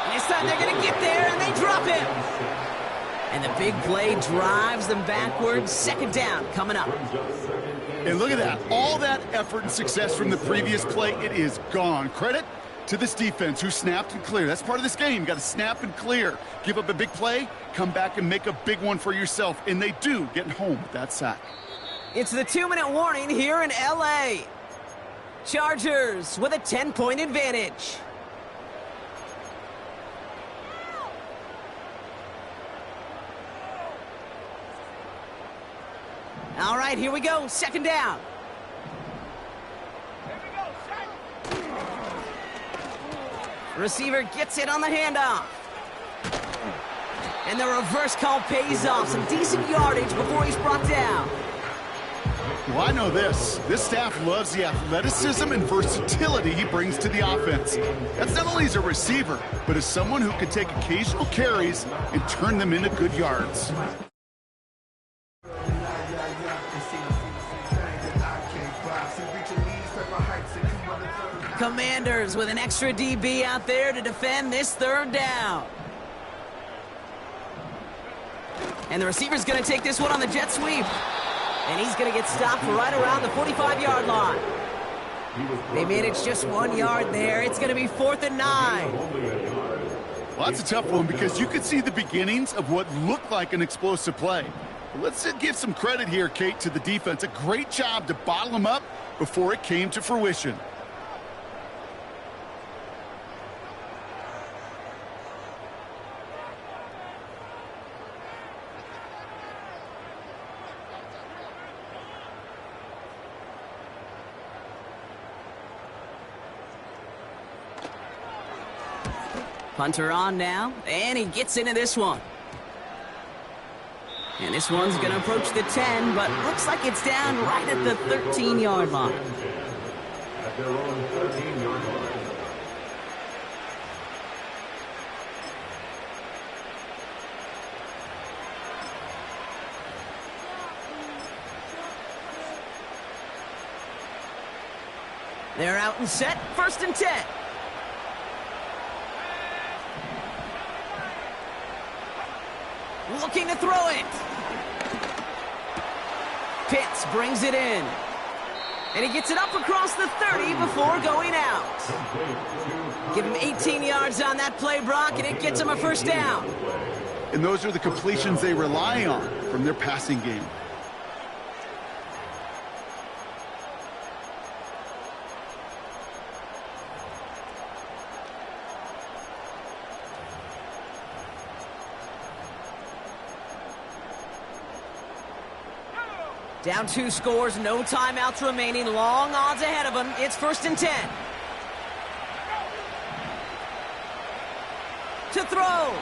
Speaker 3: And this time they're going to get there, and they drop him. And the big play drives them backwards. Second down coming up.
Speaker 4: And look at that. All that effort and success from the previous play, it is gone. Credit to this defense who snapped and cleared. That's part of this game. You got to snap and clear. Give up a big play, come back and make a big one for yourself. And they do get home with that sack.
Speaker 3: It's the 2-minute warning here in L.A. Chargers with a 10-point advantage. All right, here we go. Second down. Receiver gets it on the handoff. And the reverse call pays off. Some decent yardage before he's brought down.
Speaker 4: Well, I know this. This staff loves the athleticism and versatility he brings to the offense. That's not only as a receiver, but as someone who can take occasional carries and turn them into good yards.
Speaker 3: Commanders with an extra DB out there to defend this third down. And the receiver's going to take this one on the jet sweep. And he's going to get stopped right around the 45-yard line. They managed just 1 yard there. It's going to be 4th and 9.
Speaker 4: Well, that's a tough one because you could see the beginnings of what looked like an explosive play. But let's give some credit here, Kate, to the defense. A great job to bottle them up before it came to fruition.
Speaker 3: Punter on now, and he gets into this one. And this one's going to approach the 10, but looks like it's down right at the 13-yard line.
Speaker 6: At their own 13-yard line.
Speaker 3: They're out and set, 1st and 10. Looking to throw it. Pitts brings it in. And he gets it up across the 30 before going out. Give him 18 yards on that play, Brock, and it gets him a 1st down.
Speaker 4: And those are the completions they rely on from their passing game.
Speaker 3: Down 2 scores, no timeouts remaining, long odds ahead of him. It's 1st and 10. To throw.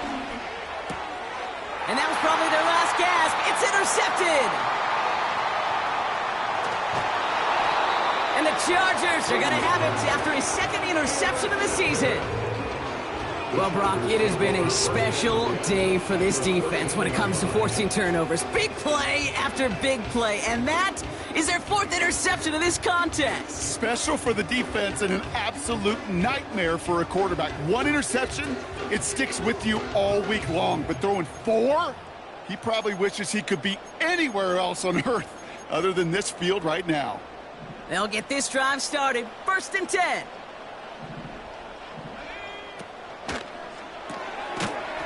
Speaker 3: And that was probably their last gasp. It's intercepted. And the Chargers are going to have it after his 2nd interception of the season. Well, Brock, it has been a special day for this defense when it comes to forcing turnovers. Big play after big play, and that is their 4th interception of this contest.
Speaker 4: Special for the defense and an absolute nightmare for a quarterback. 1 interception, it sticks with you all week long, but throwing 4, he probably wishes he could be anywhere else on earth other than this field right now.
Speaker 3: They'll get this drive started, 1st and 10.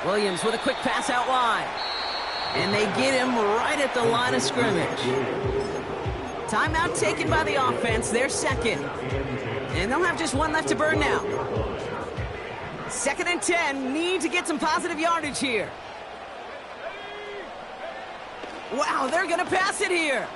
Speaker 3: Williams with a quick pass out wide. And they get him right at the line of scrimmage. Timeout taken by the offense, their 2nd. And they'll have just 1 left to burn now. 2nd and 10, need to get some positive yardage here. Wow, they're going to pass it here.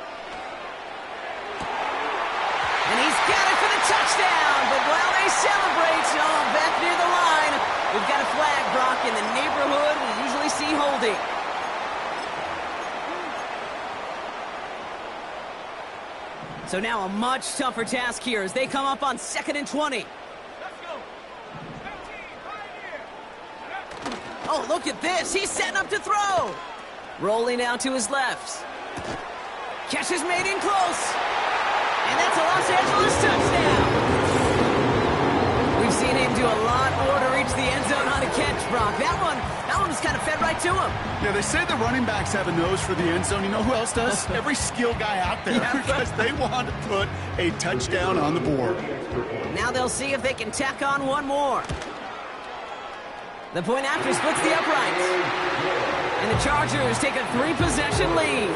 Speaker 3: And he's got it for the touchdown. But while they celebrate, back near the line, we've got a flag, Brock, in the neighborhood we usually see holding. So now a much tougher task here as they come up on 2nd and 20. Oh, look at this. He's setting up to throw. Rolling out to his left. Catch is made in close. And that's a Los Angeles touchdown. We've seen him do a lot more to reach the end zone on a catch, Brock. That one was kind of fed right to him.
Speaker 4: Yeah, they say the running backs have a nose for the end zone. You know who else does? Every skill guy out there, because they want to put a touchdown on the board.
Speaker 3: Now they'll see if they can tack on 1 more. The point after splits the uprights. And the Chargers take a 3-possession lead.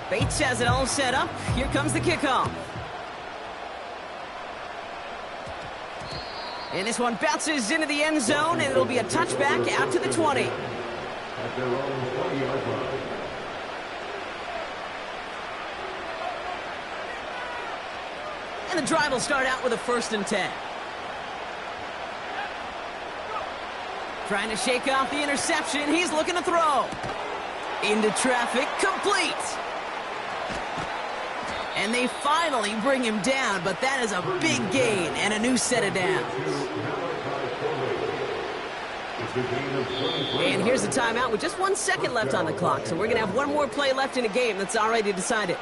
Speaker 3: Bates has it all set up. Here comes the kickoff. And this one bounces into the end zone, and it'll be a touchback out to the 20.
Speaker 6: At their own 20-yard line.
Speaker 3: And the drive will start out with a 1st and 10. Trying to shake off the interception. He's looking to throw. Into traffic, complete. And they finally bring him down, but that is a big gain and a new set of downs. And here's the timeout with just 1 second left on the clock. So we're going to have one more play left in a game that's already decided.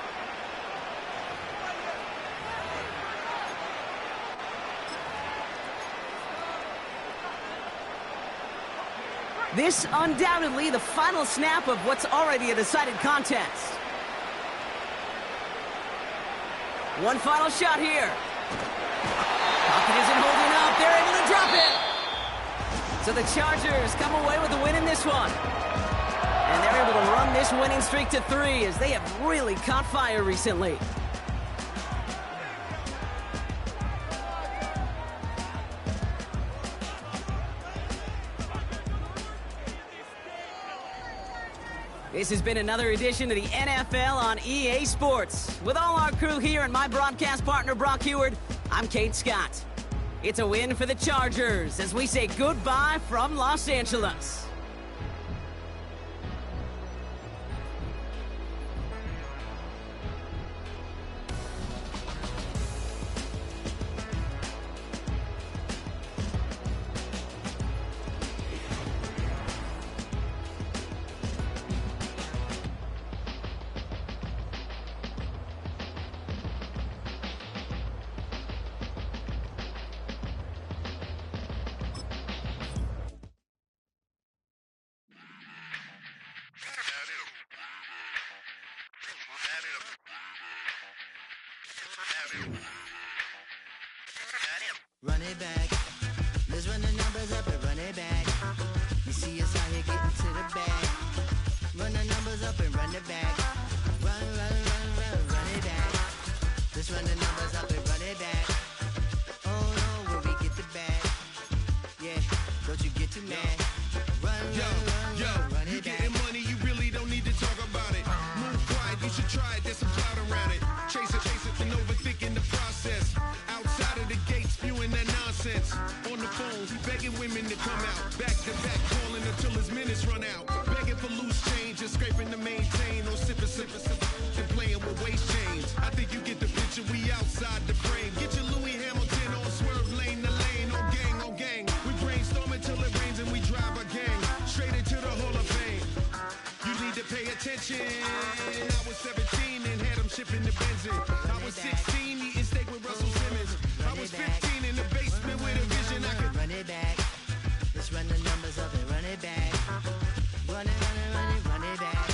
Speaker 3: This undoubtedly the final snap of what's already a decided contest. One final shot here. Pocket isn't holding up. They're able to drop it. So the Chargers come away with the win in this one. And they're able to run this winning streak to 3 as they have really caught fire recently. This has been another edition of the NFL on EA Sports. With all our crew here and my broadcast partner, Brock Heward, I'm Kate Scott. It's a win for the Chargers as we say goodbye from Los Angeles.
Speaker 7: Run it back. Let's run the numbers up and run it back. You see us out here getting to the bag. Run the numbers up and run it back. Run it back. Let's run the numbers up and run it back. Oh no, when we get the bag. Yeah, don't you get too mad. Run it back.
Speaker 8: You getting money, you really don't need to talk about it. Move quiet, you should try it, there's some clout around it. Chase it, and overthinking the process. Outside of the gates, spewing that nonsense. On the phone, he begging women to come out. Back to back, calling until his minutes run out. Begging for loose change and scraping to maintain. Or sipping, and playing with waist chains. I think you get the picture, we outside the frame. Get your Louis Hamilton on swerve lane to lane. On gang. We brainstorm until it rains and we drive our gang straight into the Hall of Fame. You need to pay attention. I was 17 and had them shipping the Benzin. I was 16 eating steak with Russell Simmons. I was 15 in the basement with a vision. I could
Speaker 7: run it back. Let's run the numbers up and run it back. Run it back.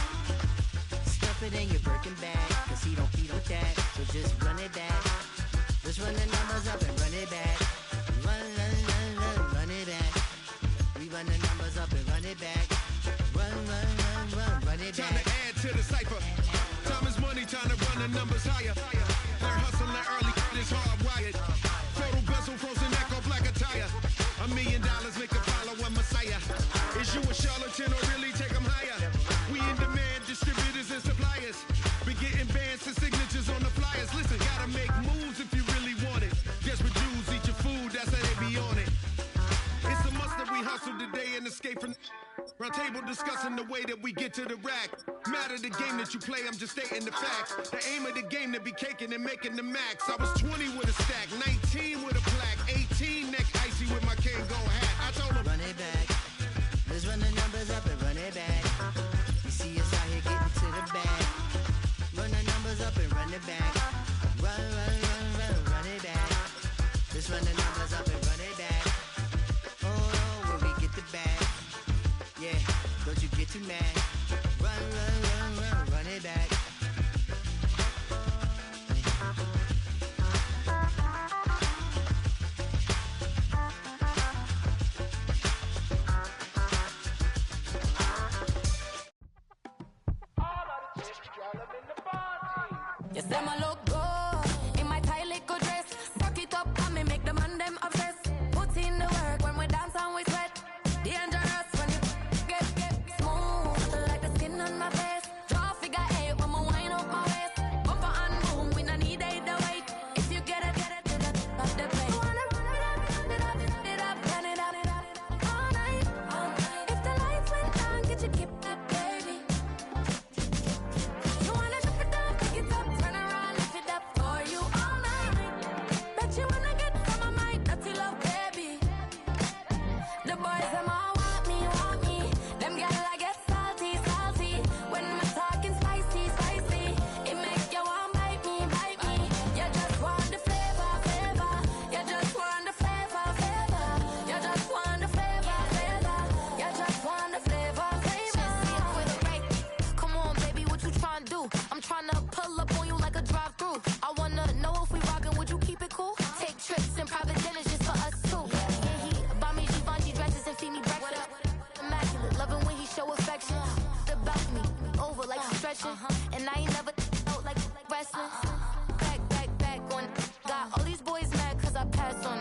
Speaker 7: Stuff it in your Birkin bag, cause he don't eat with that. So just run it back. Let's run the numbers up and run it back. Run it back. We run the numbers up and run it back. Run it back.
Speaker 8: Time to add to the cipher. Time is money, time to run the numbers higher. They're hustling early, this hardwired. Total bezel, frozen echo, black attire. $1 million make a follow a messiah. Is you a charlatan or really take them higher? We in demand, distributors and suppliers. Been getting bands and signatures on the flyers. Listen, gotta make moves if you really want it. Desperate Jews eat your food, that's how they be on it. It's a must that we hustle today and escape from round table discussing the way that we get to the rack. Matter the game that you play, I'm just stating the facts. The aim of the game to be caking and making the max. I was 20 with a stack, 19 with a plaque, 18 neck icy with my Kango hat. I told him
Speaker 7: run it back. Let's run the numbers up and run it back. You see us out here getting to the bag. Run the numbers up and run it back. Run it back. Let's run the numbers up and run it back. Oh no, when we get the bag. Yeah, don't you get too mad. Run it back.
Speaker 2: You say my look good in my tight little dress. Rock it up and me make the man them obsessed. Put in the work when we dance and we sweat. Dangerous when you get smooth like the skin on my face. Draw figure 8 when we wind up my waist. Bumper and boom, we no need it the weight. If you get it to the top of the plate. Wanna run it up, turn it up all night. If the lights went down, get you keep that baby. You wanna drop it down, pick it up, turn around, lift it down.
Speaker 9: pass on